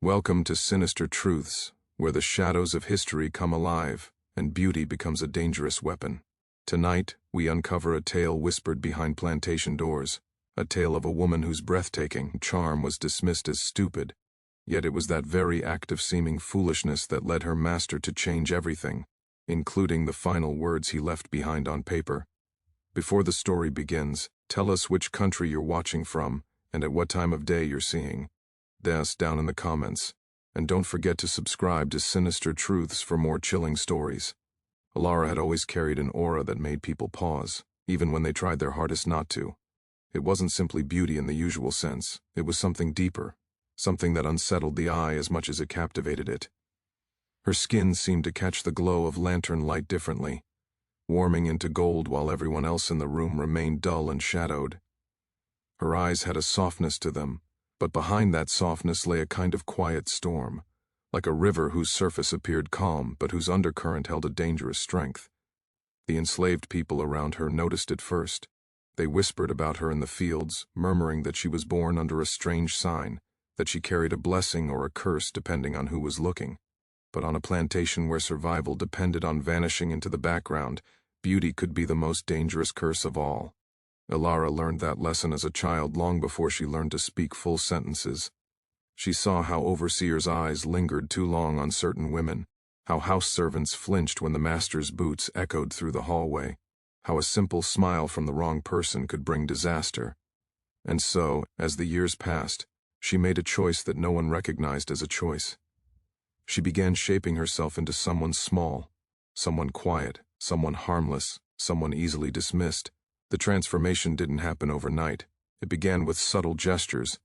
Welcome to Sinister Truths, where the shadows of history come alive and beauty becomes a dangerous weapon. Tonight, we uncover a tale whispered behind plantation doors, a tale of a woman whose breathtaking charm was dismissed as stupid, yet it was that very act of seeming foolishness that led her master to change everything, including the final words he left behind on paper. Before the story begins, tell us which country you're watching from and at what time of day you're seeing this down in the comments, and don't forget to subscribe to Sinister Truths for more chilling stories. Alara had always carried an aura that made people pause, even when they tried their hardest not to. It wasn't simply beauty in the usual sense, it was something deeper, something that unsettled the eye as much as it captivated it. Her skin seemed to catch the glow of lantern light differently, warming into gold while everyone else in the room remained dull and shadowed. Her eyes had a softness to them, but behind that softness lay a kind of quiet storm, like a river whose surface appeared calm but whose undercurrent held a dangerous strength. The enslaved people around her noticed it first. They whispered about her in the fields, murmuring that she was born under a strange sign, that she carried a blessing or a curse depending on who was looking. But on a plantation where survival depended on vanishing into the background, beauty could be the most dangerous curse of all. Alara learned that lesson as a child long before she learned to speak full sentences. She saw how overseers' eyes lingered too long on certain women, how house servants flinched when the master's boots echoed through the hallway, how a simple smile from the wrong person could bring disaster. And so, as the years passed, she made a choice that no one recognized as a choice. She began shaping herself into someone small, someone quiet, someone harmless, someone easily dismissed. The transformation didn't happen overnight. It began with subtle gestures.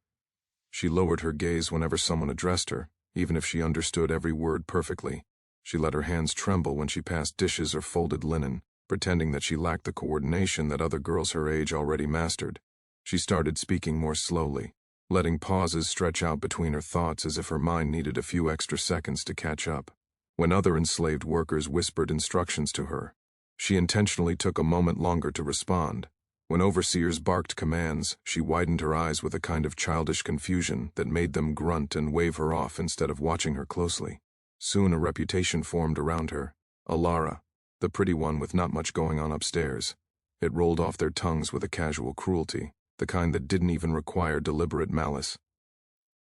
She lowered her gaze whenever someone addressed her, even if she understood every word perfectly. She let her hands tremble when she passed dishes or folded linen, pretending that she lacked the coordination that other girls her age already mastered. She started speaking more slowly, letting pauses stretch out between her thoughts as if her mind needed a few extra seconds to catch up. When other enslaved workers whispered instructions to her, she intentionally took a moment longer to respond. When overseers barked commands, she widened her eyes with a kind of childish confusion that made them grunt and wave her off instead of watching her closely. Soon a reputation formed around her. Alara, the pretty one with not much going on upstairs. It rolled off their tongues with a casual cruelty, the kind that didn't even require deliberate malice.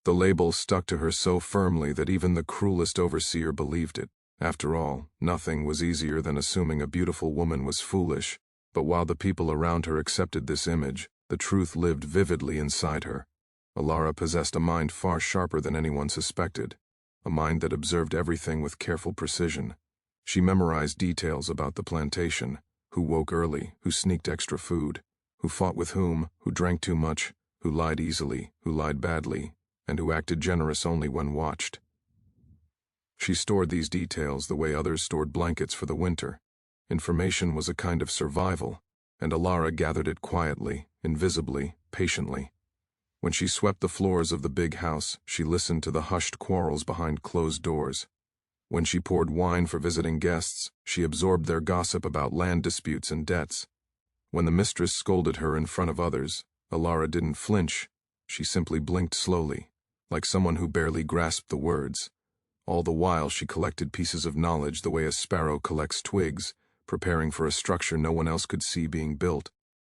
The label stuck to her so firmly that even the cruelest overseer believed it. After all, nothing was easier than assuming a beautiful woman was foolish, but while the people around her accepted this image, the truth lived vividly inside her. Alara possessed a mind far sharper than anyone suspected, a mind that observed everything with careful precision. She memorized details about the plantation, who woke early, who sneaked extra food, who fought with whom, who drank too much, who lied easily, who lied badly, and who acted generous only when watched. She stored these details the way others stored blankets for the winter. Information was a kind of survival, and Alara gathered it quietly, invisibly, patiently. When she swept the floors of the big house, she listened to the hushed quarrels behind closed doors. When she poured wine for visiting guests, she absorbed their gossip about land disputes and debts. When the mistress scolded her in front of others, Alara didn't flinch. She simply blinked slowly, like someone who barely grasped the words. All the while she collected pieces of knowledge the way a sparrow collects twigs, preparing for a structure no one else could see being built.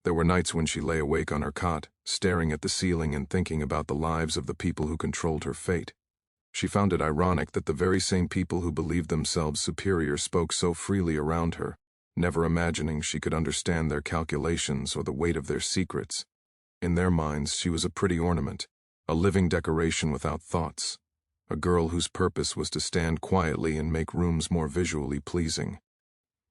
There were nights when she lay awake on her cot, staring at the ceiling and thinking about the lives of the people who controlled her fate. She found it ironic that the very same people who believed themselves superior spoke so freely around her, never imagining she could understand their calculations or the weight of their secrets. In their minds, she was a pretty ornament, a living decoration without thoughts. A girl whose purpose was to stand quietly and make rooms more visually pleasing.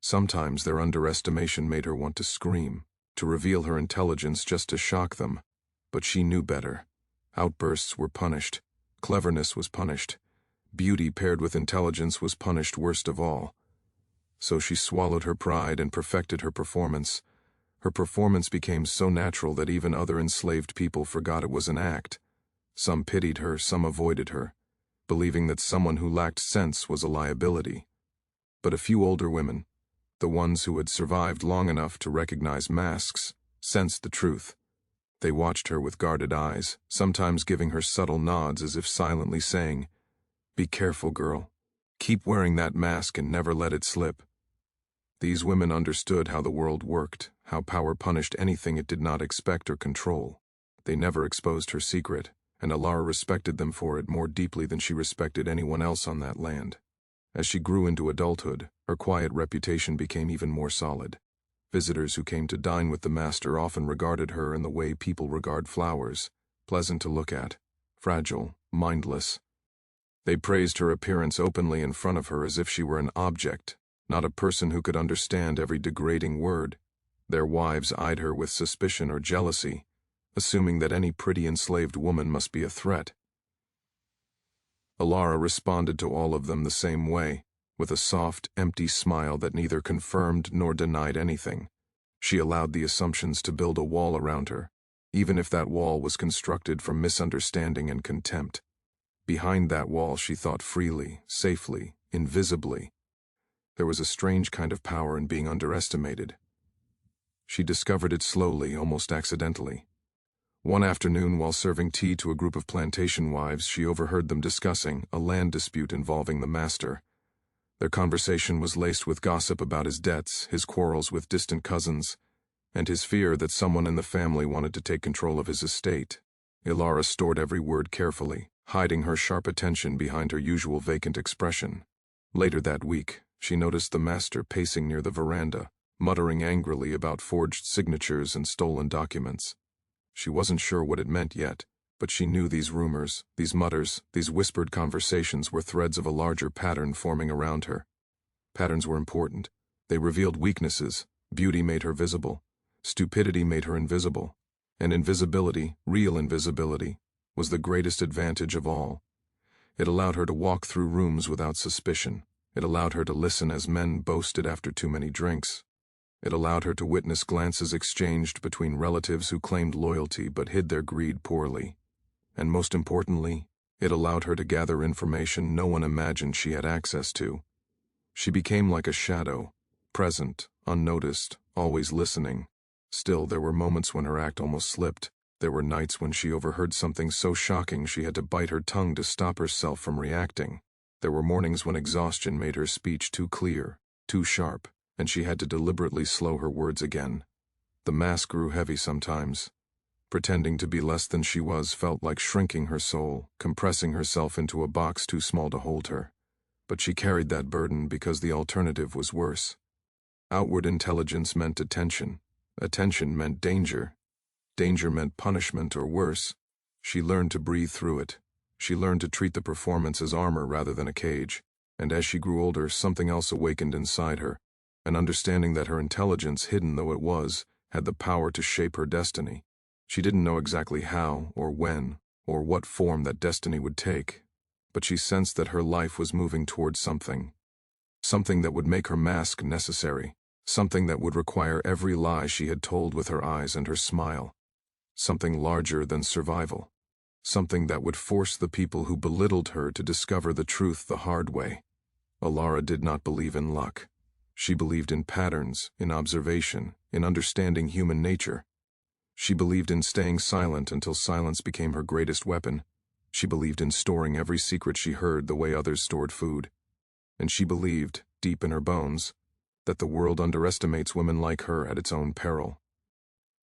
Sometimes their underestimation made her want to scream, to reveal her intelligence just to shock them. But she knew better. Outbursts were punished. Cleverness was punished. Beauty paired with intelligence was punished worst of all. So she swallowed her pride and perfected her performance. Her performance became so natural that even other enslaved people forgot it was an act. Some pitied her, some avoided her, believing that someone who lacked sense was a liability. But a few older women, the ones who had survived long enough to recognize masks, sensed the truth. They watched her with guarded eyes, sometimes giving her subtle nods as if silently saying, Be careful, girl. Keep wearing that mask and never let it slip. These women understood how the world worked, how power punished anything it did not expect or control. They never exposed her secret, and Alara respected them for it more deeply than she respected anyone else on that land. As she grew into adulthood, her quiet reputation became even more solid. Visitors who came to dine with the master often regarded her in the way people regard flowers, pleasant to look at, fragile, mindless. They praised her appearance openly in front of her as if she were an object, not a person who could understand every degrading word. Their wives eyed her with suspicion or jealousy, assuming that any pretty enslaved woman must be a threat. Alara responded to all of them the same way, with a soft, empty smile that neither confirmed nor denied anything. She allowed the assumptions to build a wall around her, even if that wall was constructed from misunderstanding and contempt. Behind that wall she thought freely, safely, invisibly. There was a strange kind of power in being underestimated. She discovered it slowly, almost accidentally. One afternoon, while serving tea to a group of plantation wives, she overheard them discussing a land dispute involving the master. Their conversation was laced with gossip about his debts, his quarrels with distant cousins, and his fear that someone in the family wanted to take control of his estate. Alara stored every word carefully, hiding her sharp attention behind her usual vacant expression. Later that week, she noticed the master pacing near the veranda, muttering angrily about forged signatures and stolen documents. She wasn't sure what it meant yet, but she knew these rumors, these mutters, these whispered conversations were threads of a larger pattern forming around her. Patterns were important. They revealed weaknesses. Beauty made her visible. Stupidity made her invisible. And invisibility, real invisibility, was the greatest advantage of all. It allowed her to walk through rooms without suspicion. It allowed her to listen as men boasted after too many drinks. It allowed her to witness glances exchanged between relatives who claimed loyalty but hid their greed poorly. And most importantly, it allowed her to gather information no one imagined she had access to. She became like a shadow, present, unnoticed, always listening. Still, there were moments when her act almost slipped. There were nights when she overheard something so shocking she had to bite her tongue to stop herself from reacting. There were mornings when exhaustion made her speech too clear, too sharp, and she had to deliberately slow her words again. The mask grew heavy sometimes. Pretending to be less than she was felt like shrinking her soul, compressing herself into a box too small to hold her. But she carried that burden because the alternative was worse. Outward intelligence meant attention. Attention meant danger. Danger meant punishment or worse. She learned to breathe through it. She learned to treat the performance as armor rather than a cage. And as she grew older, something else awakened inside her. An understanding that her intelligence, hidden though it was, had the power to shape her destiny. She didn't know exactly how, or when, or what form that destiny would take, but she sensed that her life was moving towards something. Something that would make her mask necessary. Something that would require every lie she had told with her eyes and her smile. Something larger than survival. Something that would force the people who belittled her to discover the truth the hard way. Alara did not believe in luck. She believed in patterns, in observation, in understanding human nature. She believed in staying silent until silence became her greatest weapon. She believed in storing every secret she heard the way others stored food. And she believed, deep in her bones, that the world underestimates women like her at its own peril.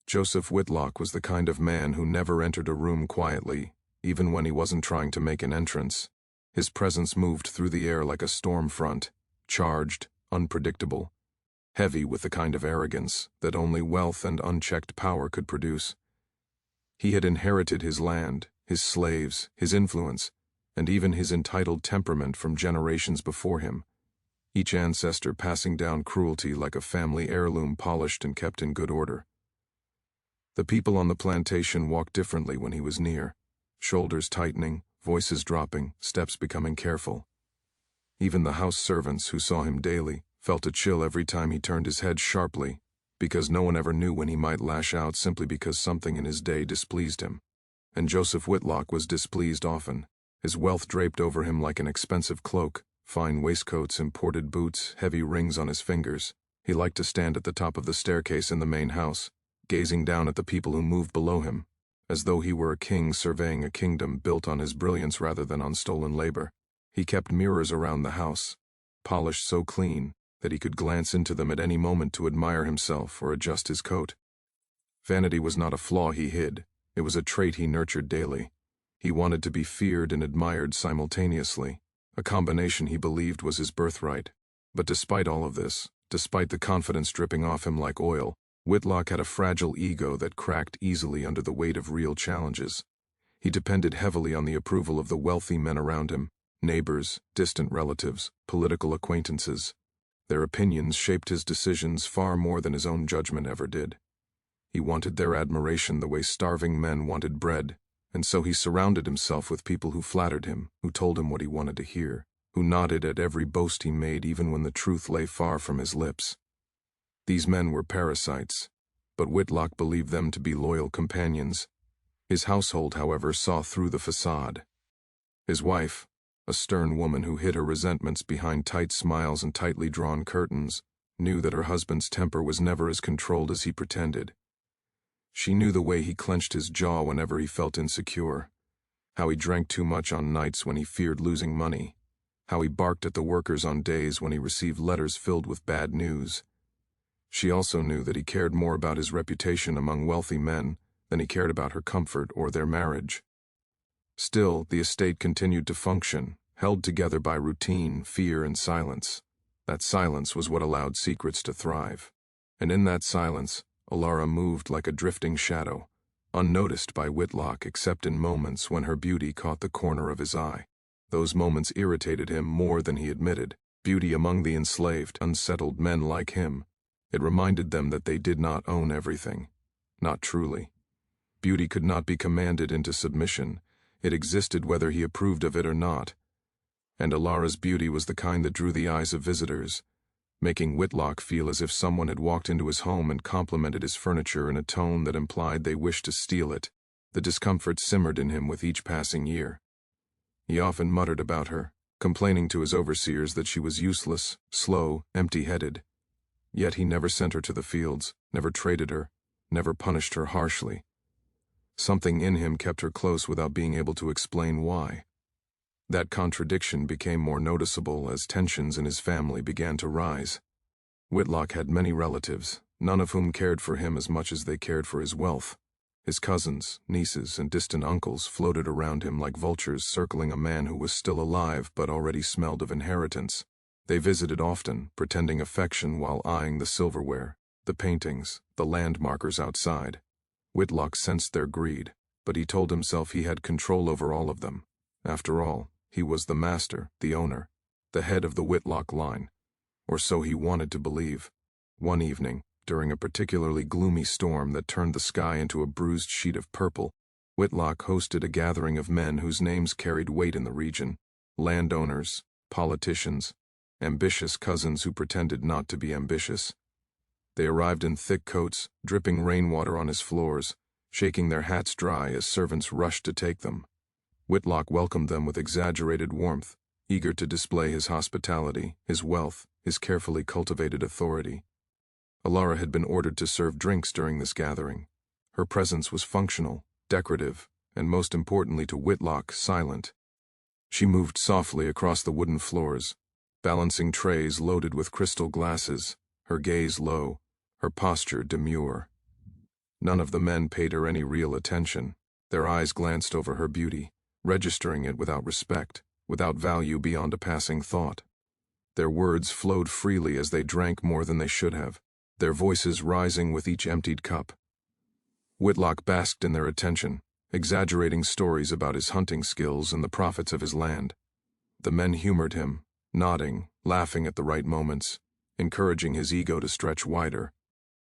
Joseph Whitlock was the kind of man who never entered a room quietly, even when he wasn't trying to make an entrance. His presence moved through the air like a storm front, charged, unpredictable, heavy with the kind of arrogance that only wealth and unchecked power could produce. He had inherited his land, his slaves, his influence, and even his entitled temperament from generations before him, each ancestor passing down cruelty like a family heirloom polished and kept in good order. The people on the plantation walked differently when he was near, shoulders tightening, voices dropping, steps becoming careful. Even the house servants, who saw him daily, felt a chill every time he turned his head sharply, because no one ever knew when he might lash out simply because something in his day displeased him. And Joseph Whitlock was displeased often, his wealth draped over him like an expensive cloak, fine waistcoats, imported boots, heavy rings on his fingers. He liked to stand at the top of the staircase in the main house, gazing down at the people who moved below him, as though he were a king surveying a kingdom built on his brilliance rather than on stolen labor. He kept mirrors around the house, polished so clean that he could glance into them at any moment to admire himself or adjust his coat. Vanity was not a flaw he hid, it was a trait he nurtured daily. He wanted to be feared and admired simultaneously, a combination he believed was his birthright. But despite all of this, despite the confidence dripping off him like oil, Whitlock had a fragile ego that cracked easily under the weight of real challenges. He depended heavily on the approval of the wealthy men around him, neighbors, distant relatives, political acquaintances. Their opinions shaped his decisions far more than his own judgment ever did. He wanted their admiration the way starving men wanted bread, and so he surrounded himself with people who flattered him, who told him what he wanted to hear, who nodded at every boast he made even when the truth lay far from his lips. These men were parasites, but Whitlock believed them to be loyal companions. His household, however, saw through the facade. His wife, a stern woman who hid her resentments behind tight smiles and tightly drawn curtains, knew that her husband's temper was never as controlled as he pretended. She knew the way he clenched his jaw whenever he felt insecure, how he drank too much on nights when he feared losing money, how he barked at the workers on days when he received letters filled with bad news. She also knew that he cared more about his reputation among wealthy men than he cared about her comfort or their marriage. Still, the estate continued to function, held together by routine, fear, and silence. That silence was what allowed secrets to thrive. And in that silence, Alara moved like a drifting shadow, unnoticed by Whitlock except in moments when her beauty caught the corner of his eye. Those moments irritated him more than he admitted. Beauty among the enslaved, unsettled men like him. It reminded them that they did not own everything. Not truly. Beauty could not be commanded into submission. It existed whether he approved of it or not. And Alara's beauty was the kind that drew the eyes of visitors, making Whitlock feel as if someone had walked into his home and complimented his furniture in a tone that implied they wished to steal it. The discomfort simmered in him with each passing year. He often muttered about her, complaining to his overseers that she was useless, slow, empty-headed. Yet he never sent her to the fields, never traded her, never punished her harshly. Something in him kept her close without being able to explain why. That contradiction became more noticeable as tensions in his family began to rise. Whitlock had many relatives, none of whom cared for him as much as they cared for his wealth. His cousins, nieces, and distant uncles floated around him like vultures circling a man who was still alive but already smelled of inheritance. They visited often, pretending affection while eyeing the silverware, the paintings, the landmarkers outside. Whitlock sensed their greed, but he told himself he had control over all of them. After all, he was the master, the owner, the head of the Whitlock line. Or so he wanted to believe. One evening, during a particularly gloomy storm that turned the sky into a bruised sheet of purple, Whitlock hosted a gathering of men whose names carried weight in the region: landowners, politicians, ambitious cousins who pretended not to be ambitious. They arrived in thick coats, dripping rainwater on his floors, shaking their hats dry as servants rushed to take them. Whitlock welcomed them with exaggerated warmth, eager to display his hospitality, his wealth, his carefully cultivated authority. Alara had been ordered to serve drinks during this gathering. Her presence was functional, decorative, and most importantly to Whitlock, silent. She moved softly across the wooden floors, balancing trays loaded with crystal glasses, her gaze low, her posture demure. None of the men paid her any real attention. Their eyes glanced over her beauty, registering it without respect, without value beyond a passing thought. Their words flowed freely as they drank more than they should have, their voices rising with each emptied cup. Whitlock basked in their attention, exaggerating stories about his hunting skills and the profits of his land. The men humored him, nodding, laughing at the right moments, encouraging his ego to stretch wider.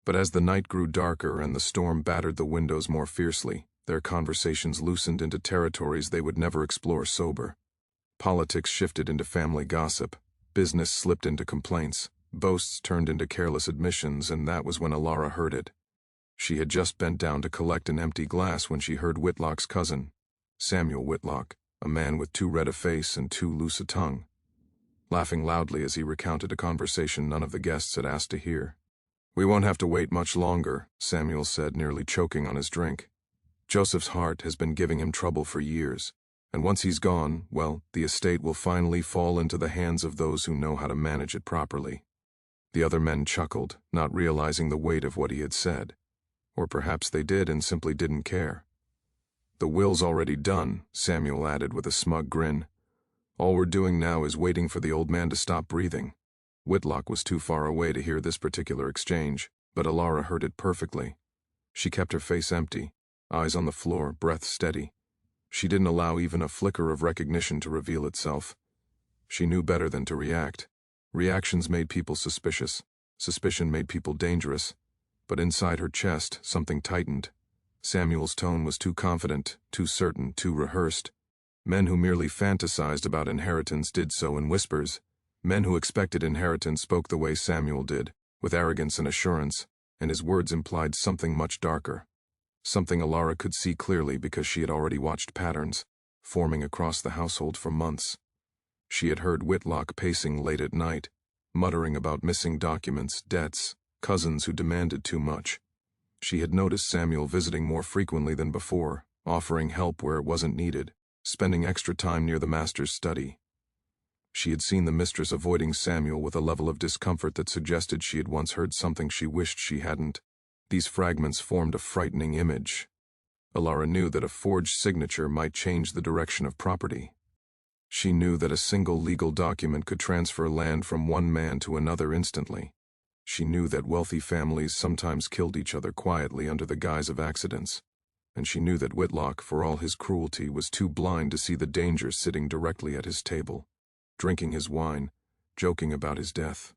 But as the night grew darker and the storm battered the windows more fiercely, their conversations loosened into territories they would never explore sober. Politics shifted into family gossip, business slipped into complaints, boasts turned into careless admissions, and that was when Alara heard it. She had just bent down to collect an empty glass when she heard Whitlock's cousin, Samuel Whitlock, a man with too red a face and too loose a tongue, laughing loudly as he recounted a conversation none of the guests had asked to hear. "We won't have to wait much longer," Samuel said, nearly choking on his drink. "Joseph's heart has been giving him trouble for years. And once he's gone, well, the estate will finally fall into the hands of those who know how to manage it properly. The other men chuckled, not realizing the weight of what he had said. Or perhaps they did and simply didn't care. "The will's already done," Samuel added with a smug grin. "All we're doing now is waiting for the old man to stop breathing." Whitlock was too far away to hear this particular exchange, but Alara heard it perfectly. She kept her face empty, eyes on the floor, breath steady. She didn't allow even a flicker of recognition to reveal itself. She knew better than to react. Reactions made people suspicious. Suspicion made people dangerous. But inside her chest, something tightened. Samuel's tone was too confident, too certain, too rehearsed. Men who merely fantasized about inheritance did so in whispers. Men who expected inheritance spoke the way Samuel did, with arrogance and assurance, and his words implied something much darker. Something Alara could see clearly because she had already watched patterns forming across the household for months. She had heard Whitlock pacing late at night, muttering about missing documents, debts, cousins who demanded too much. She had noticed Samuel visiting more frequently than before, offering help where it wasn't needed, spending extra time near the master's study. She had seen the mistress avoiding Samuel with a level of discomfort that suggested she had once heard something she wished she hadn't. These fragments formed a frightening image. Alara knew that a forged signature might change the direction of property. She knew that a single legal document could transfer land from one man to another instantly. She knew that wealthy families sometimes killed each other quietly under the guise of accidents. And she knew that Whitlock, for all his cruelty, was too blind to see the danger sitting directly at his table, drinking his wine, joking about his death.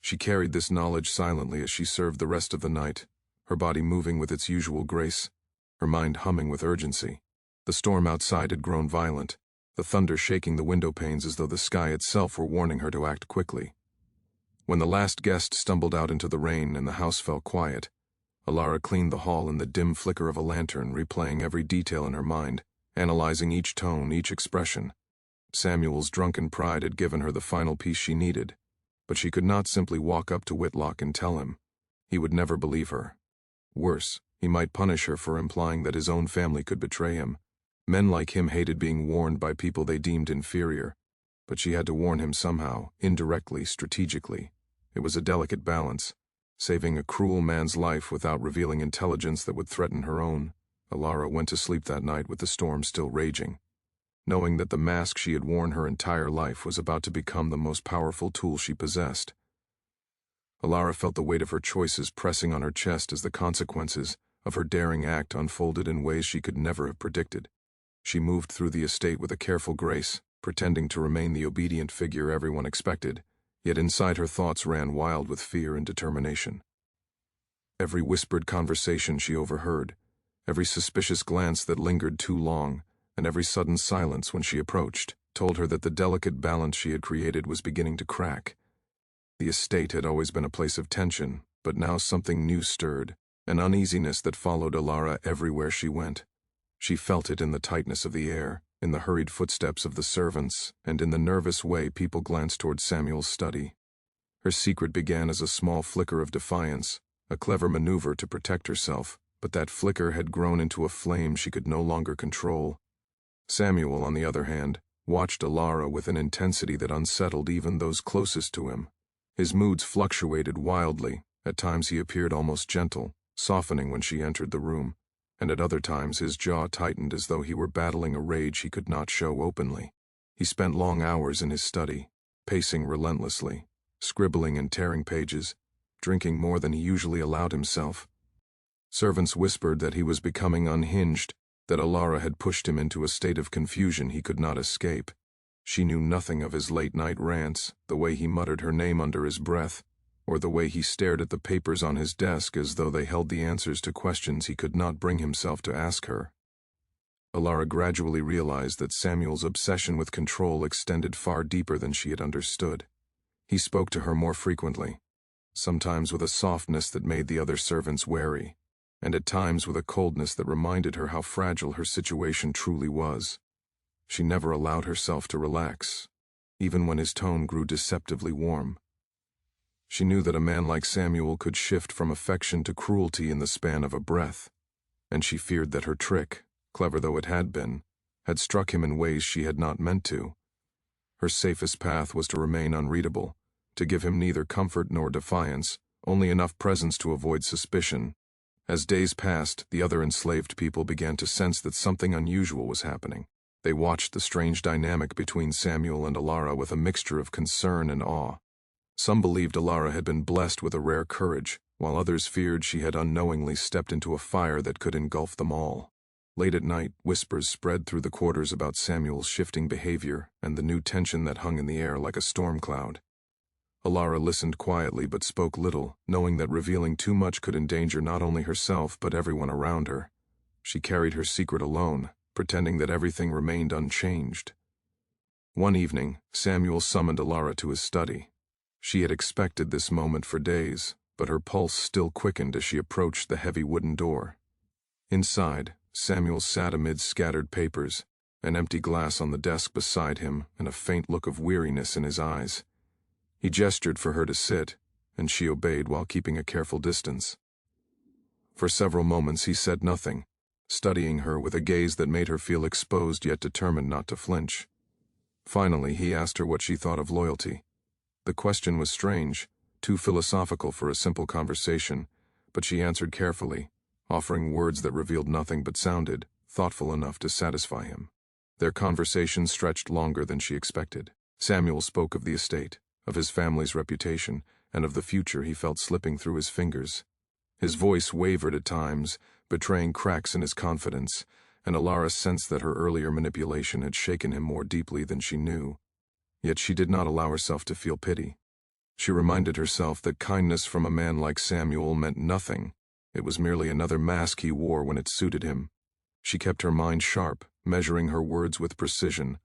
She carried this knowledge silently as she served the rest of the night, her body moving with its usual grace, her mind humming with urgency. The storm outside had grown violent, the thunder shaking the window panes as though the sky itself were warning her to act quickly. When the last guest stumbled out into the rain and the house fell quiet, Alara cleaned the hall in the dim flicker of a lantern, replaying every detail in her mind, analyzing each tone, each expression. Samuel's drunken pride had given her the final piece she needed, but she could not simply walk up to Whitlock and tell him. He would never believe her. Worse, he might punish her for implying that his own family could betray him. Men like him hated being warned by people they deemed inferior, but she had to warn him somehow, indirectly, strategically. It was a delicate balance, saving a cruel man's life without revealing intelligence that would threaten her own. Alara went to sleep that night with the storm still raging, knowing that the mask she had worn her entire life was about to become the most powerful tool she possessed. Alara felt the weight of her choices pressing on her chest as the consequences of her daring act unfolded in ways she could never have predicted. She moved through the estate with a careful grace, pretending to remain the obedient figure everyone expected, yet inside her thoughts ran wild with fear and determination. Every whispered conversation she overheard, every suspicious glance that lingered too long, and every sudden silence when she approached, told her that the delicate balance she had created was beginning to crack. The estate had always been a place of tension, but now something new stirred, an uneasiness that followed Alara everywhere she went. She felt it in the tightness of the air, in the hurried footsteps of the servants, and in the nervous way people glanced toward Samuel's study. Her secret began as a small flicker of defiance, a clever maneuver to protect herself, but that flicker had grown into a flame she could no longer control. Samuel, on the other hand, watched Alara with an intensity that unsettled even those closest to him. His moods fluctuated wildly. At times he appeared almost gentle, softening when she entered the room, and at other times his jaw tightened as though he were battling a rage he could not show openly. He spent long hours in his study, pacing relentlessly, scribbling and tearing pages, drinking more than he usually allowed himself. Servants whispered that he was becoming unhinged, that Alara had pushed him into a state of confusion he could not escape. She knew nothing of his late-night rants, the way he muttered her name under his breath, or the way he stared at the papers on his desk as though they held the answers to questions he could not bring himself to ask her. Alara gradually realized that Samuel's obsession with control extended far deeper than she had understood. He spoke to her more frequently, sometimes with a softness that made the other servants wary, and at times with a coldness that reminded her how fragile her situation truly was. She never allowed herself to relax, even when his tone grew deceptively warm. She knew that a man like Samuel could shift from affection to cruelty in the span of a breath, and she feared that her trick, clever though it had been, had struck him in ways she had not meant to. Her safest path was to remain unreadable, to give him neither comfort nor defiance, only enough presence to avoid suspicion. As days passed, the other enslaved people began to sense that something unusual was happening. They watched the strange dynamic between Samuel and Alara with a mixture of concern and awe. Some believed Alara had been blessed with a rare courage, while others feared she had unknowingly stepped into a fire that could engulf them all. Late at night, whispers spread through the quarters about Samuel's shifting behavior and the new tension that hung in the air like a storm cloud. Alara listened quietly but spoke little, knowing that revealing too much could endanger not only herself but everyone around her. She carried her secret alone, pretending that everything remained unchanged. One evening, Samuel summoned Alara to his study. She had expected this moment for days, but her pulse still quickened as she approached the heavy wooden door. Inside, Samuel sat amid scattered papers, an empty glass on the desk beside him, and a faint look of weariness in his eyes. He gestured for her to sit, and she obeyed while keeping a careful distance. For several moments he said nothing, studying her with a gaze that made her feel exposed yet determined not to flinch. Finally, he asked her what she thought of loyalty. The question was strange, too philosophical for a simple conversation, but she answered carefully, offering words that revealed nothing but sounded thoughtful enough to satisfy him. Their conversation stretched longer than she expected. Samuel spoke of the estate, of his family's reputation, and of the future he felt slipping through his fingers. His voice wavered at times, betraying cracks in his confidence, and Alara sensed that her earlier manipulation had shaken him more deeply than she knew. Yet she did not allow herself to feel pity. She reminded herself that kindness from a man like Samuel meant nothing. It was merely another mask he wore when it suited him. She kept her mind sharp, measuring her words with precision,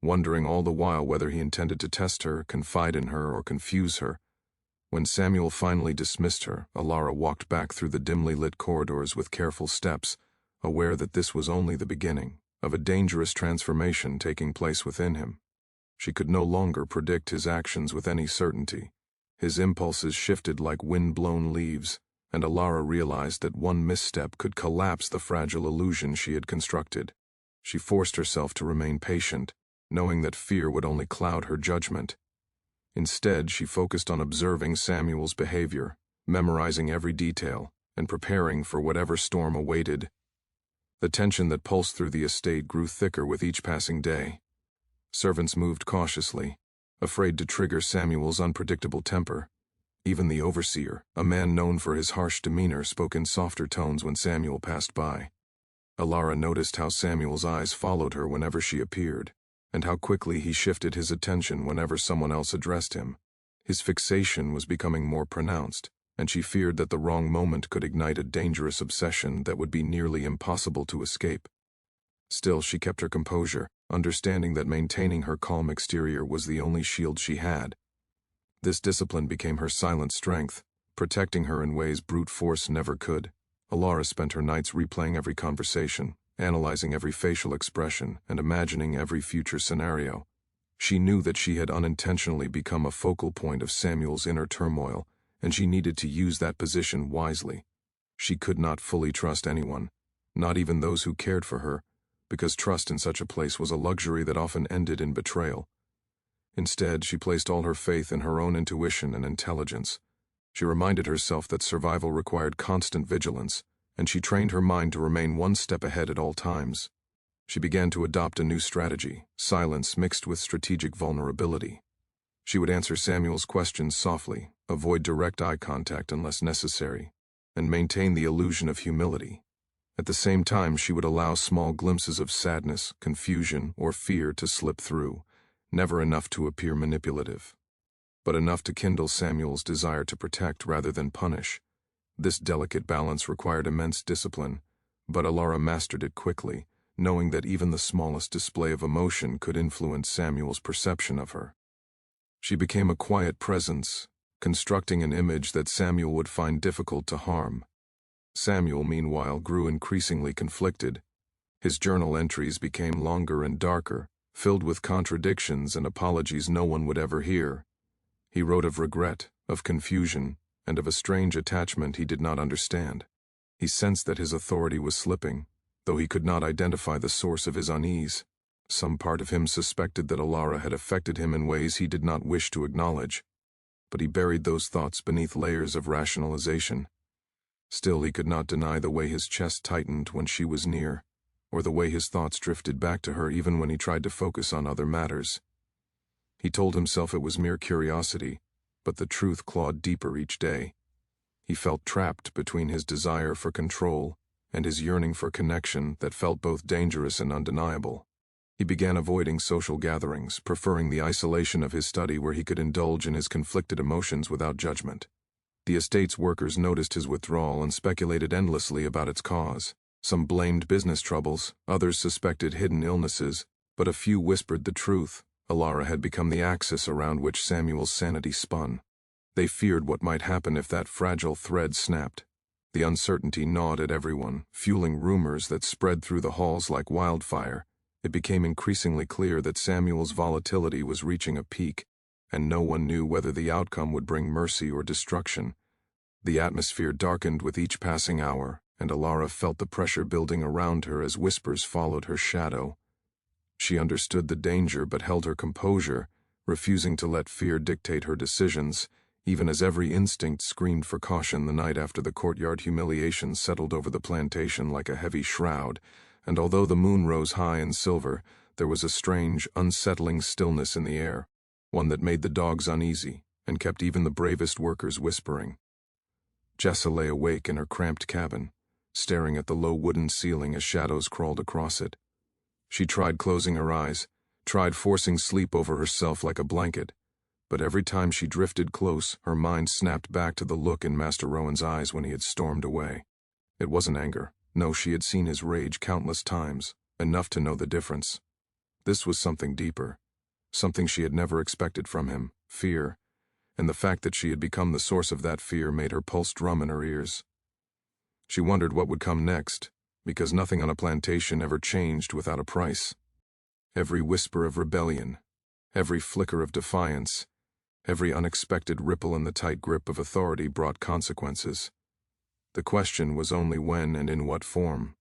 wondering all the while whether he intended to test her, confide in her, or confuse her. When Samuel finally dismissed her, Alara walked back through the dimly lit corridors with careful steps, aware that this was only the beginning of a dangerous transformation taking place within him. She could no longer predict his actions with any certainty. His impulses shifted like wind-blown leaves, and Alara realized that one misstep could collapse the fragile illusion she had constructed. She forced herself to remain patient, knowing that fear would only cloud her judgment. Instead, she focused on observing Samuel's behavior, memorizing every detail, and preparing for whatever storm awaited. The tension that pulsed through the estate grew thicker with each passing day. Servants moved cautiously, afraid to trigger Samuel's unpredictable temper. Even the overseer, a man known for his harsh demeanor, spoke in softer tones when Samuel passed by. Alara noticed how Samuel's eyes followed her whenever she appeared, and how quickly he shifted his attention whenever someone else addressed him. His fixation was becoming more pronounced, and she feared that the wrong moment could ignite a dangerous obsession that would be nearly impossible to escape. Still, she kept her composure, understanding that maintaining her calm exterior was the only shield she had. This discipline became her silent strength, protecting her in ways brute force never could. Alara spent her nights replaying every conversation, analyzing every facial expression, and imagining every future scenario. She knew that she had unintentionally become a focal point of Samuel's inner turmoil, and she needed to use that position wisely. She could not fully trust anyone, not even those who cared for her, because trust in such a place was a luxury that often ended in betrayal. Instead, she placed all her faith in her own intuition and intelligence. She reminded herself that survival required constant vigilance, and she trained her mind to remain one step ahead at all times. She began to adopt a new strategy, silence mixed with strategic vulnerability. She would answer Samuel's questions softly, avoid direct eye contact unless necessary, and maintain the illusion of humility. At the same time, she would allow small glimpses of sadness, confusion, or fear to slip through, never enough to appear manipulative, but enough to kindle Samuel's desire to protect rather than punish. This delicate balance required immense discipline, but Alara mastered it quickly, knowing that even the smallest display of emotion could influence Samuel's perception of her. She became a quiet presence, constructing an image that Samuel would find difficult to harm. Samuel, meanwhile, grew increasingly conflicted. His journal entries became longer and darker, filled with contradictions and apologies no one would ever hear. He wrote of regret, of confusion, and of a strange attachment he did not understand. He sensed that his authority was slipping, though he could not identify the source of his unease. Some part of him suspected that Alara had affected him in ways he did not wish to acknowledge, but he buried those thoughts beneath layers of rationalization. Still, he could not deny the way his chest tightened when she was near, or the way his thoughts drifted back to her even when he tried to focus on other matters. He told himself it was mere curiosity, but the truth clawed deeper each day. He felt trapped between his desire for control and his yearning for connection that felt both dangerous and undeniable. He began avoiding social gatherings, preferring the isolation of his study where he could indulge in his conflicted emotions without judgment. The estate's workers noticed his withdrawal and speculated endlessly about its cause. Some blamed business troubles, others suspected hidden illnesses, but a few whispered the truth. Alara had become the axis around which Samuel's sanity spun. They feared what might happen if that fragile thread snapped. The uncertainty gnawed at everyone, fueling rumors that spread through the halls like wildfire. It became increasingly clear that Samuel's volatility was reaching a peak, and no one knew whether the outcome would bring mercy or destruction. The atmosphere darkened with each passing hour, and Alara felt the pressure building around her as whispers followed her shadow. She understood the danger but held her composure, refusing to let fear dictate her decisions, even as every instinct screamed for caution the night after the courtyard humiliation settled over the plantation like a heavy shroud. And although the moon rose high and silver, there was a strange, unsettling stillness in the air, one that made the dogs uneasy and kept even the bravest workers whispering. Jessa lay awake in her cramped cabin, staring at the low wooden ceiling as shadows crawled across it. She tried closing her eyes, tried forcing sleep over herself like a blanket, but every time she drifted close, her mind snapped back to the look in Master Rowan's eyes when he had stormed away. It wasn't anger. No, she had seen his rage countless times, enough to know the difference. This was something deeper, something she had never expected from him, fear, and the fact that she had become the source of that fear made her pulse drum in her ears. She wondered what would come next, because nothing on a plantation ever changed without a price. Every whisper of rebellion, every flicker of defiance, every unexpected ripple in the tight grip of authority brought consequences. The question was only when and in what form.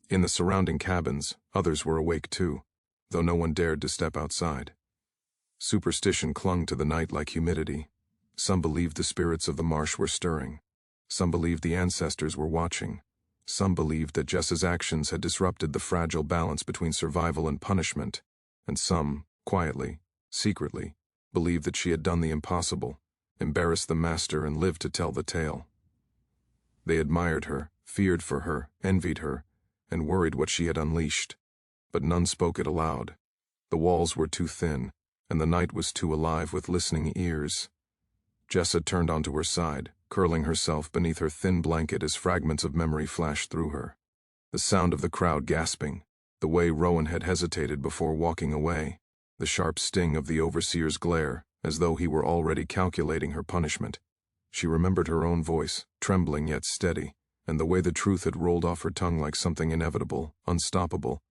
In the surrounding cabins, others were awake too, though no one dared to step outside. Superstition clung to the night like humidity. Some believed the spirits of the marsh were stirring. Some believed the ancestors were watching. Some believed that Jessa's actions had disrupted the fragile balance between survival and punishment. And some, quietly, secretly, believed that she had done the impossible, embarrassed the master and lived to tell the tale. They admired her, feared for her, envied her, and worried what she had unleashed. But none spoke it aloud. The walls were too thin, and the night was too alive with listening ears. Jessa turned onto her side, curling herself beneath her thin blanket as fragments of memory flashed through her. The sound of the crowd gasping, the way Rowan had hesitated before walking away, the sharp sting of the overseer's glare, as though he were already calculating her punishment. She remembered her own voice, trembling yet steady, and the way the truth had rolled off her tongue like something inevitable, unstoppable,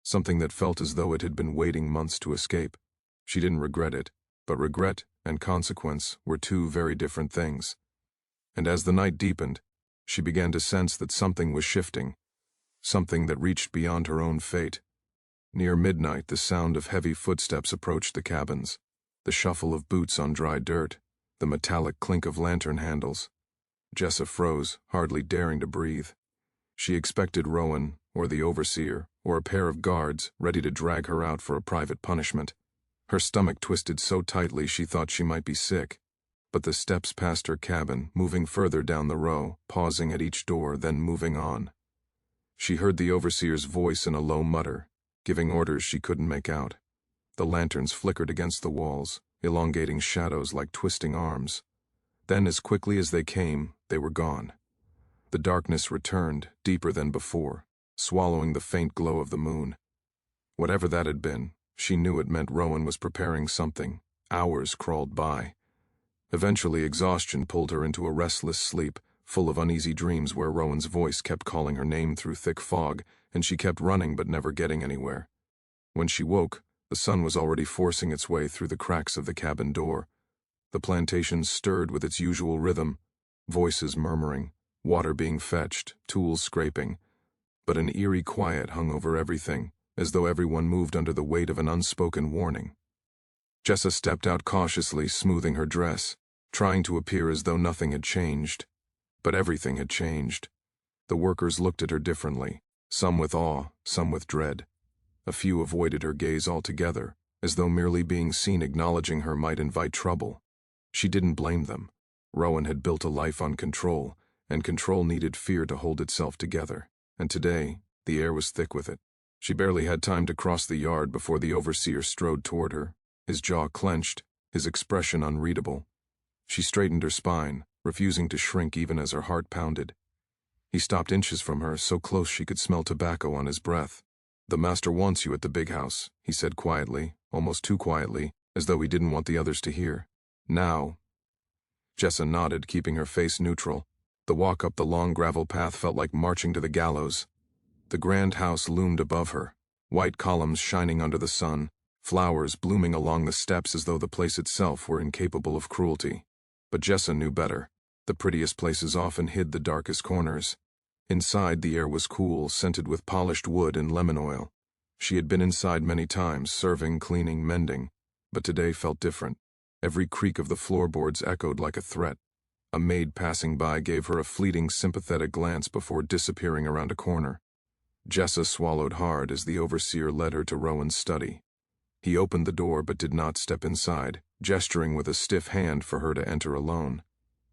something that felt as though it had been waiting months to escape. She didn't regret it, but regret and consequence were two very different things. And as the night deepened, she began to sense that something was shifting, something that reached beyond her own fate. Near midnight, the sound of heavy footsteps approached the cabins, the shuffle of boots on dry dirt, the metallic clink of lantern handles. Jessa froze, hardly daring to breathe. She expected Rowan, or the overseer, or a pair of guards, ready to drag her out for a private punishment. Her stomach twisted so tightly she thought she might be sick. But the steps passed her cabin, moving further down the row, pausing at each door, then moving on. She heard the overseer's voice in a low mutter, giving orders she couldn't make out. The lanterns flickered against the walls, elongating shadows like twisting arms. Then, as quickly as they came, they were gone. The darkness returned, deeper than before, swallowing the faint glow of the moon. Whatever that had been, she knew it meant Rowan was preparing something. Hours crawled by. Eventually, exhaustion pulled her into a restless sleep, full of uneasy dreams where Rowan's voice kept calling her name through thick fog, and she kept running but never getting anywhere. When she woke, the sun was already forcing its way through the cracks of the cabin door. The plantation stirred with its usual rhythm, voices murmuring, water being fetched, tools scraping. But an eerie quiet hung over everything, as though everyone moved under the weight of an unspoken warning. Jessa stepped out cautiously, smoothing her dress, trying to appear as though nothing had changed. But everything had changed. The workers looked at her differently, some with awe, some with dread. A few avoided her gaze altogether, as though merely being seen acknowledging her might invite trouble. She didn't blame them. Rowan had built a life on control, and control needed fear to hold itself together. And today, the air was thick with it. She barely had time to cross the yard before the overseer strode toward her, his jaw clenched, his expression unreadable. She straightened her spine, refusing to shrink even as her heart pounded. He stopped inches from her, so close she could smell tobacco on his breath. "The master wants you at the big house," he said quietly, almost too quietly, as though he didn't want the others to hear. "Now." Jessa nodded, keeping her face neutral. The walk up the long gravel path felt like marching to the gallows. The grand house loomed above her, white columns shining under the sun, flowers blooming along the steps as though the place itself were incapable of cruelty. But Jessa knew better. The prettiest places often hid the darkest corners. Inside, the air was cool, scented with polished wood and lemon oil. She had been inside many times, serving, cleaning, mending, but today felt different. Every creak of the floorboards echoed like a threat. A maid passing by gave her a fleeting, sympathetic glance before disappearing around a corner. Jessa swallowed hard as the overseer led her to Rowan's study. He opened the door but did not step inside, gesturing with a stiff hand for her to enter alone.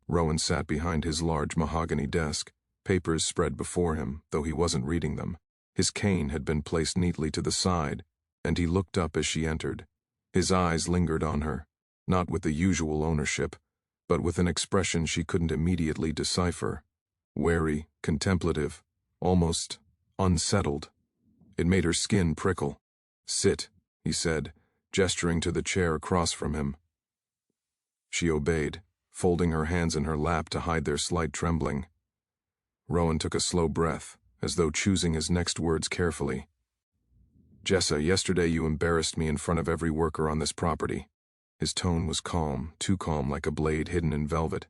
Rowan sat behind his large mahogany desk, papers spread before him, though he wasn't reading them. His cane had been placed neatly to the side, and he looked up as she entered. His eyes lingered on her, not with the usual ownership, but with an expression she couldn't immediately decipher. Wary, contemplative, almost unsettled. It made her skin prickle. "Sit," he said, gesturing to the chair across from him. She obeyed, folding her hands in her lap to hide their slight trembling. Rowan took a slow breath, as though choosing his next words carefully. "Jessa, yesterday you embarrassed me in front of every worker on this property." His tone was calm, too calm, like a blade hidden in velvet.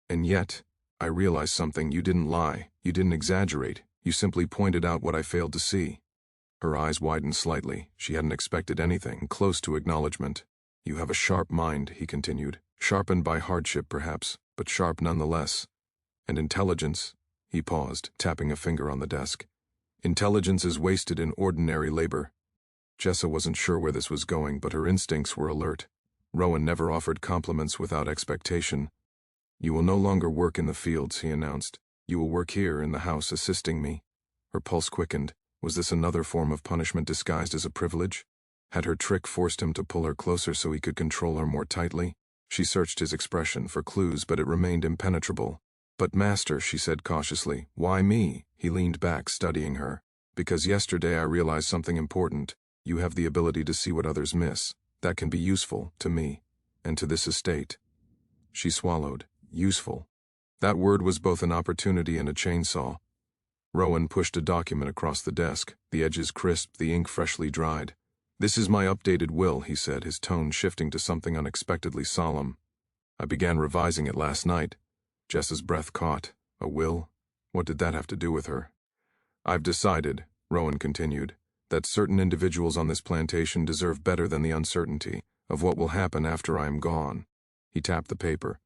"And yet, I realized something. You didn't lie. You didn't exaggerate. You simply pointed out what I failed to see." Her eyes widened slightly. She hadn't expected anything close to acknowledgement. "You have a sharp mind," he continued. "Sharpened by hardship, perhaps, but sharp nonetheless. And intelligence," he paused, tapping a finger on the desk. "Intelligence is wasted in ordinary labor." Jessa wasn't sure where this was going, but her instincts were alert. Rowan never offered compliments without expectation. "You will no longer work in the fields," he announced. "You will work here in the house assisting me." Her pulse quickened. Was this another form of punishment disguised as a privilege? Had her trick forced him to pull her closer so he could control her more tightly? She searched his expression for clues, but it remained impenetrable. "But master," she said cautiously, "why me?" He leaned back, studying her. "Because yesterday I realized something important. You have the ability to see what others miss. That can be useful, to me, and to this estate." She swallowed. Useful. That word was both an opportunity and a chainsaw. Rowan pushed a document across the desk, the edges crisp, the ink freshly dried. "This is my updated will," he said, his tone shifting to something unexpectedly solemn. "I began revising it last night." Jessa's breath caught. A will? What did that have to do with her? "I've decided," Rowan continued, "that certain individuals on this plantation deserve better than the uncertainty of what will happen after I am gone." He tapped the paper.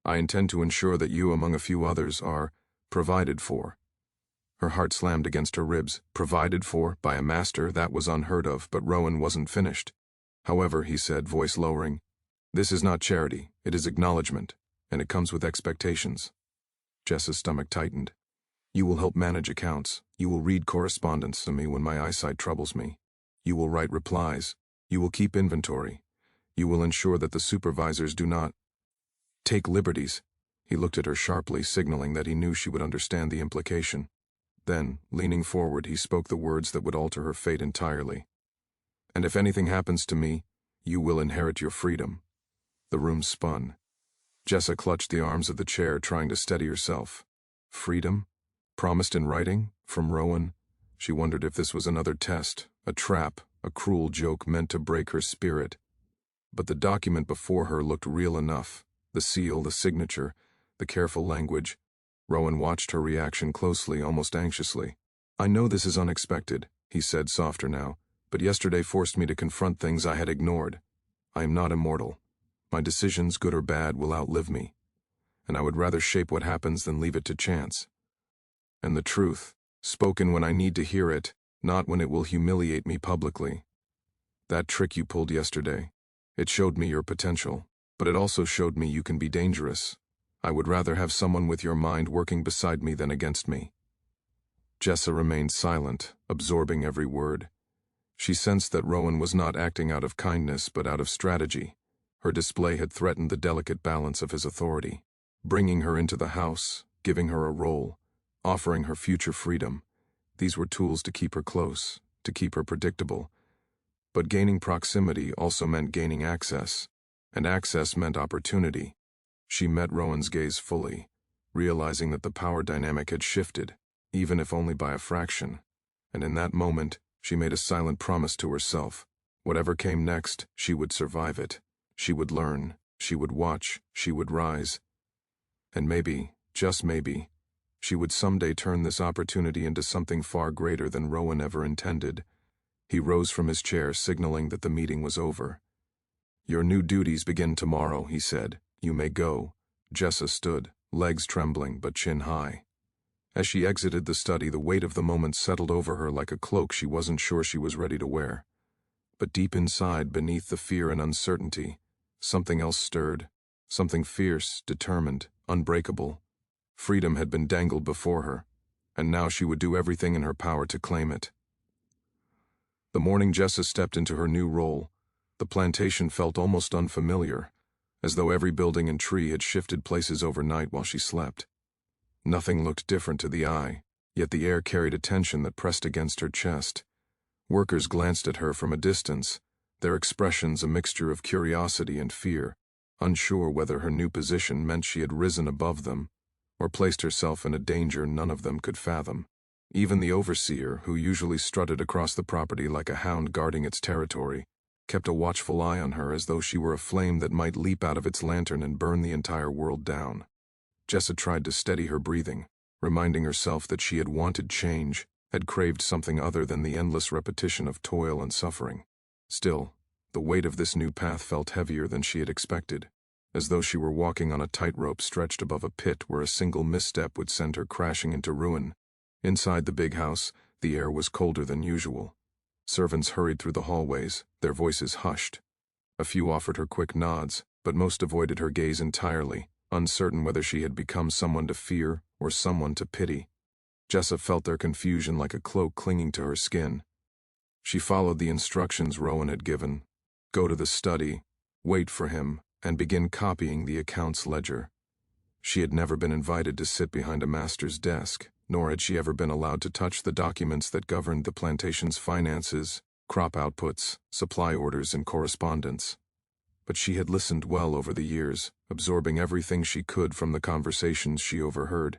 "I intend to ensure that you, among a few others, are provided for." Her heart slammed against her ribs. Provided for by a master, that was unheard of, but Rowan wasn't finished. "However," he said, voice lowering, "this is not charity, it is acknowledgement, and it comes with expectations." Jessa's stomach tightened. "You will help manage accounts. You will read correspondence to me when my eyesight troubles me. You will write replies. You will keep inventory. You will ensure that the supervisors do not take liberties." He looked at her sharply, signaling that he knew she would understand the implication. Then, leaning forward, he spoke the words that would alter her fate entirely. "And if anything happens to me, you will inherit your freedom." The room spun. Jessa clutched the arms of the chair, trying to steady herself. Freedom? Promised in writing? From Rowan? She wondered if this was another test, a trap, a cruel joke meant to break her spirit. But the document before her looked real enough. The seal, the signature, the careful language. Rowan watched her reaction closely, almost anxiously. "I know this is unexpected," he said, softer now, but yesterday forced me to confront things I had ignored. I am not immortal. My decisions, good or bad, will outlive me, and I would rather shape what happens than leave it to chance. And the truth, spoken when I need to hear it, not when it will humiliate me publicly. That trick you pulled yesterday, it showed me your potential, but it also showed me you can be dangerous. I would rather have someone with your mind working beside me than against me. Jessa remained silent, absorbing every word. She sensed that Rowan was not acting out of kindness but out of strategy. Her display had threatened the delicate balance of his authority. Bringing her into the house, giving her a role, offering her future freedom. These were tools to keep her close, to keep her predictable. But gaining proximity also meant gaining access, and access meant opportunity. She met Rowan's gaze fully, realizing that the power dynamic had shifted, even if only by a fraction. And in that moment, she made a silent promise to herself. Whatever came next, she would survive it. She would learn, she would watch, she would rise. And maybe, just maybe, she would someday turn this opportunity into something far greater than Rowan ever intended. He rose from his chair, signaling that the meeting was over. "Your new duties begin tomorrow," he said. "You may go." Jessa stood, legs trembling but chin high. As she exited the study, the weight of the moment settled over her like a cloak she wasn't sure she was ready to wear. But deep inside, beneath the fear and uncertainty, something else stirred, something fierce, determined, unbreakable. Freedom had been dangled before her, and now she would do everything in her power to claim it. The morning Jessa stepped into her new role, the plantation felt almost unfamiliar, as though every building and tree had shifted places overnight while she slept. Nothing looked different to the eye, yet the air carried a tension that pressed against her chest. Workers glanced at her from a distance, their expressions a mixture of curiosity and fear, unsure whether her new position meant she had risen above them, or placed herself in a danger none of them could fathom. Even the overseer, who usually strutted across the property like a hound guarding its territory, kept a watchful eye on her as though she were a flame that might leap out of its lantern and burn the entire world down. Jessa tried to steady her breathing, reminding herself that she had wanted change, had craved something other than the endless repetition of toil and suffering. Still, the weight of this new path felt heavier than she had expected, as though she were walking on a tightrope stretched above a pit where a single misstep would send her crashing into ruin. Inside the big house, the air was colder than usual. Servants hurried through the hallways, their voices hushed. A few offered her quick nods, but most avoided her gaze entirely, uncertain whether she had become someone to fear or someone to pity. Jessa felt their confusion like a cloak clinging to her skin. She followed the instructions Rowan had given. Go to the study, wait for him, and begin copying the accounts ledger. She had never been invited to sit behind a master's desk, nor had she ever been allowed to touch the documents that governed the plantation's finances, crop outputs, supply orders, and correspondence. But she had listened well over the years, absorbing everything she could from the conversations she overheard.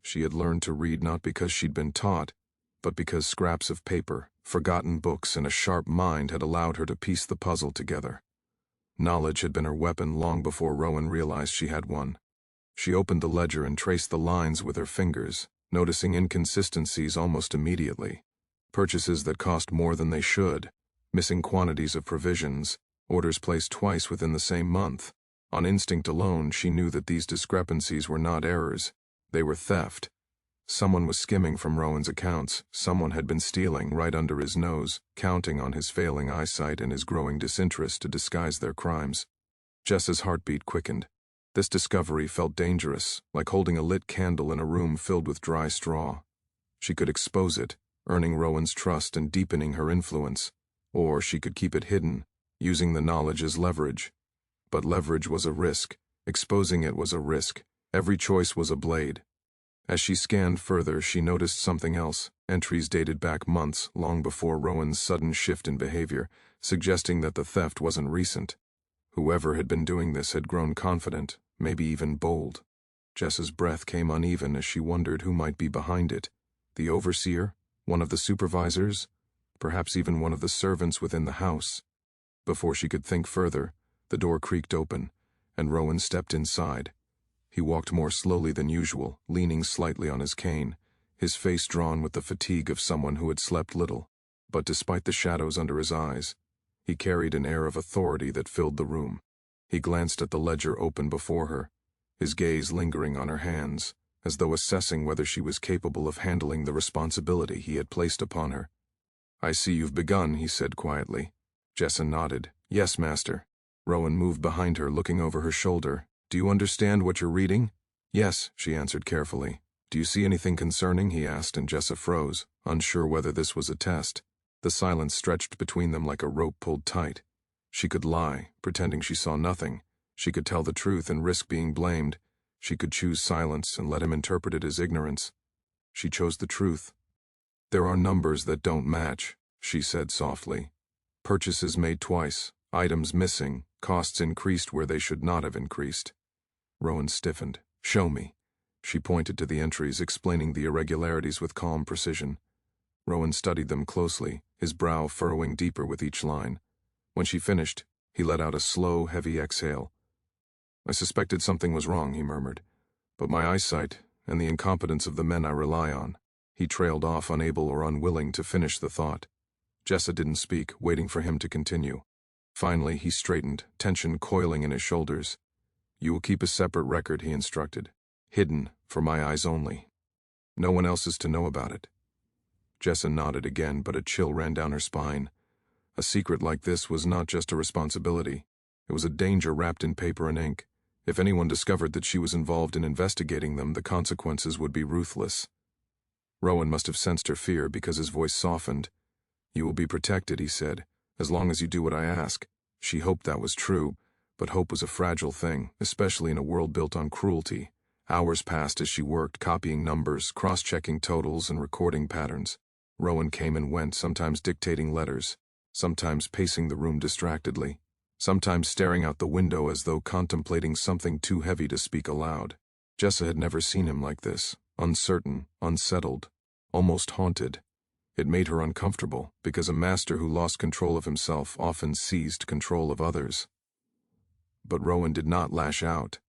She had learned to read not because she'd been taught, but because scraps of paper, forgotten books, and a sharp mind had allowed her to piece the puzzle together. Knowledge had been her weapon long before Rowan realized she had one. She opened the ledger and traced the lines with her fingers, noticing inconsistencies almost immediately. Purchases that cost more than they should, missing quantities of provisions, orders placed twice within the same month. On instinct alone, she knew that these discrepancies were not errors. They were theft. Someone was skimming from Rowan's accounts. Someone had been stealing right under his nose, counting on his failing eyesight and his growing disinterest to disguise their crimes. Jessa's heartbeat quickened. This discovery felt dangerous, like holding a lit candle in a room filled with dry straw. She could expose it, earning Rowan's trust and deepening her influence. Or she could keep it hidden, using the knowledge as leverage. But leverage was a risk. Exposing it was a risk. Every choice was a blade. As she scanned further, she noticed something else. Entries dated back months, long before Rowan's sudden shift in behavior, suggesting that the theft wasn't recent. Whoever had been doing this had grown confident, maybe even bold. Jessa's breath came uneven as she wondered who might be behind it. The overseer? One of the supervisors? Perhaps even one of the servants within the house. Before she could think further, the door creaked open, and Rowan stepped inside. He walked more slowly than usual, leaning slightly on his cane, his face drawn with the fatigue of someone who had slept little. but despite the shadows under his eyes, he carried an air of authority that filled the room. He glanced at the ledger open before her, his gaze lingering on her hands, as though assessing whether she was capable of handling the responsibility he had placed upon her. "I see you've begun," he said quietly. Jessa nodded. "Yes, master." Rowan moved behind her, looking over her shoulder. "Do you understand what you're reading?" "Yes," she answered carefully. "Do you see anything concerning?" he asked, and Jessa froze, unsure whether this was a test. The silence stretched between them like a rope pulled tight. She could lie, pretending she saw nothing. She could tell the truth and risk being blamed. She could choose silence and let him interpret it as ignorance. She chose the truth. "There are numbers that don't match," she said softly. "Purchases made twice, items missing, costs increased where they should not have increased." Rowan stiffened. "Show me." She pointed to the entries, explaining the irregularities with calm precision. Rowan studied them closely, his brow furrowing deeper with each line. When she finished, he let out a slow, heavy exhale. "I suspected something was wrong," he murmured. "But my eyesight, and the incompetence of the men I rely on." He trailed off, unable or unwilling to finish the thought. Jessa didn't speak, waiting for him to continue. Finally, he straightened, tension coiling in his shoulders. "You will keep a separate record," he instructed. "Hidden, for my eyes only. No one else is to know about it." Jessa nodded again, but a chill ran down her spine. A secret like this was not just a responsibility. It was a danger wrapped in paper and ink. If anyone discovered that she was involved in investigating them, the consequences would be ruthless. Rowan must have sensed her fear because his voice softened. "You will be protected," he said, "as long as you do what I ask." She hoped that was true, but hope was a fragile thing, especially in a world built on cruelty. Hours passed as she worked, copying numbers, cross-checking totals, and recording patterns. Rowan came and went, sometimes dictating letters, sometimes pacing the room distractedly, sometimes staring out the window as though contemplating something too heavy to speak aloud. Jessa had never seen him like this, uncertain, unsettled, almost haunted. It made her uncomfortable, because a master who lost control of himself often seized control of others. But Rowan did not lash out.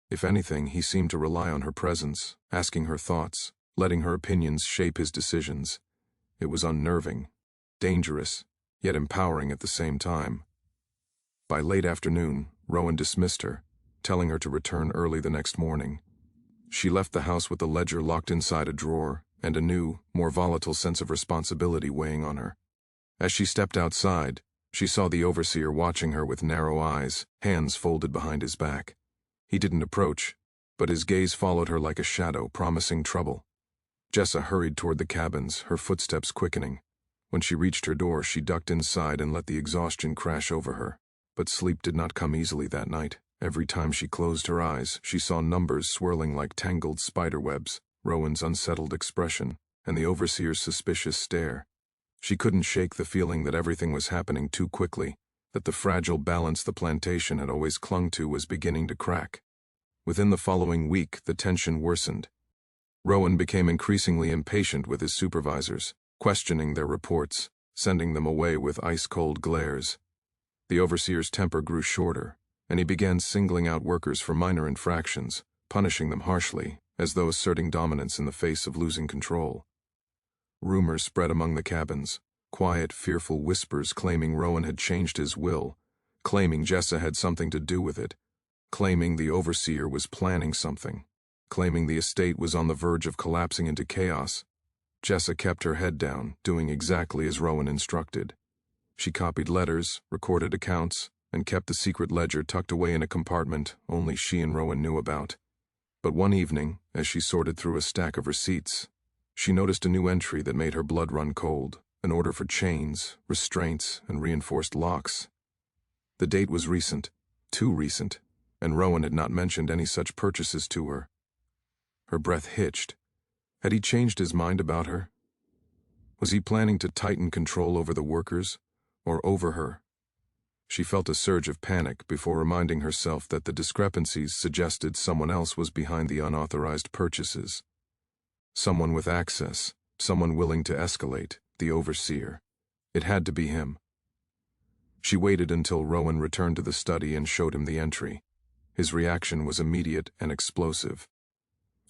If anything, he seemed to rely on her presence, asking her thoughts, letting her opinions shape his decisions. It was unnerving, dangerous, yet empowering at the same time. By late afternoon, Rowan dismissed her, telling her to return early the next morning. She left the house with the ledger locked inside a drawer, and a new, more volatile sense of responsibility weighing on her. As she stepped outside, she saw the overseer watching her with narrow eyes, hands folded behind his back. He didn't approach, but his gaze followed her like a shadow, promising trouble. Jessa hurried toward the cabins, her footsteps quickening. When she reached her door, she ducked inside and let the exhaustion crash over her. But sleep did not come easily that night. Every time she closed her eyes, she saw numbers swirling like tangled spiderwebs, Rowan's unsettled expression, and the overseer's suspicious stare. She couldn't shake the feeling that everything was happening too quickly, that the fragile balance the plantation had always clung to was beginning to crack. Within the following week, the tension worsened. Rowan became increasingly impatient with his supervisors, questioning their reports, sending them away with ice-cold glares. The overseer's temper grew shorter, and he began singling out workers for minor infractions, punishing them harshly, as though asserting dominance in the face of losing control. Rumors spread among the cabins, quiet, fearful whispers claiming Rowan had changed his will, claiming Jessa had something to do with it, claiming the overseer was planning something, claiming the estate was on the verge of collapsing into chaos. Jessa kept her head down, doing exactly as Rowan instructed. She copied letters, recorded accounts, and kept the secret ledger tucked away in a compartment only she and Rowan knew about. But one evening, as she sorted through a stack of receipts, she noticed a new entry that made her blood run cold, an order for chains, restraints, and reinforced locks. The date was recent, too recent, and Rowan had not mentioned any such purchases to her. Her breath hitched. Had he changed his mind about her? Was he planning to tighten control over the workers, or over her? She felt a surge of panic before reminding herself that the discrepancies suggested someone else was behind the unauthorized purchases. Someone with access, someone willing to escalate, the overseer. It had to be him. She waited until Rowan returned to the study and showed him the entry. His reaction was immediate and explosive.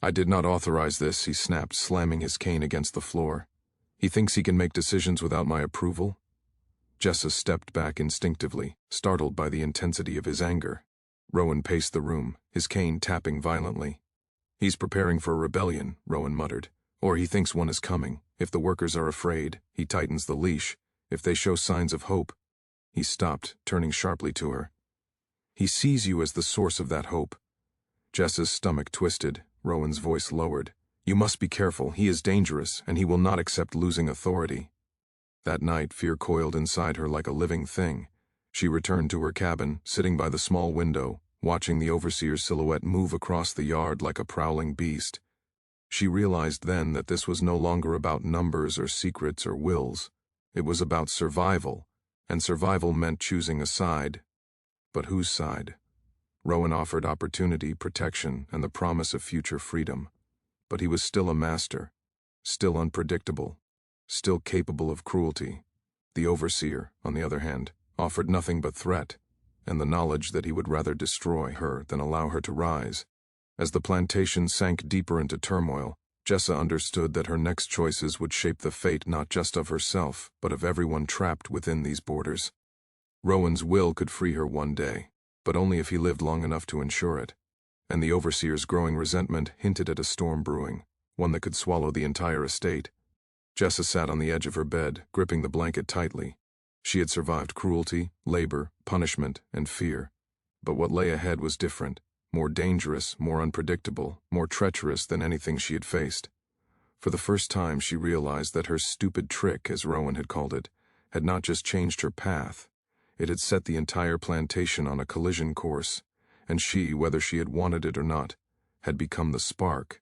"I did not authorize this," he snapped, slamming his cane against the floor. He thinks he can make decisions without my approval? Jessa stepped back instinctively, startled by the intensity of his anger. Rowan paced the room, his cane tapping violently. He's preparing for a rebellion, Rowan muttered. Or he thinks one is coming. If the workers are afraid, he tightens the leash. If they show signs of hope. He stopped, turning sharply to her. He sees you as the source of that hope. Jessa's stomach twisted, Rowan's voice lowered. You must be careful, he is dangerous, and he will not accept losing authority. That night, fear coiled inside her like a living thing. She returned to her cabin, sitting by the small window, watching the overseer's silhouette move across the yard like a prowling beast. She realized then that this was no longer about numbers or secrets or wills. It was about survival, and survival meant choosing a side. But whose side? Rowan offered opportunity, protection, and the promise of future freedom. But he was still a master, still unpredictable, still capable of cruelty. The overseer, on the other hand, offered nothing but threat, and the knowledge that he would rather destroy her than allow her to rise. As the plantation sank deeper into turmoil, Jessa understood that her next choices would shape the fate not just of herself, but of everyone trapped within these borders. Rowan's will could free her one day, but only if he lived long enough to ensure it. And the overseer's growing resentment hinted at a storm brewing, one that could swallow the entire estate. Jessa sat on the edge of her bed, gripping the blanket tightly. She had survived cruelty, labor, punishment, and fear. But what lay ahead was different, more dangerous, more unpredictable, more treacherous than anything she had faced. For the first time she realized that her stupid trick, as Rowan had called it, had not just changed her path. It had set the entire plantation on a collision course, and she, whether she had wanted it or not, had become the spark,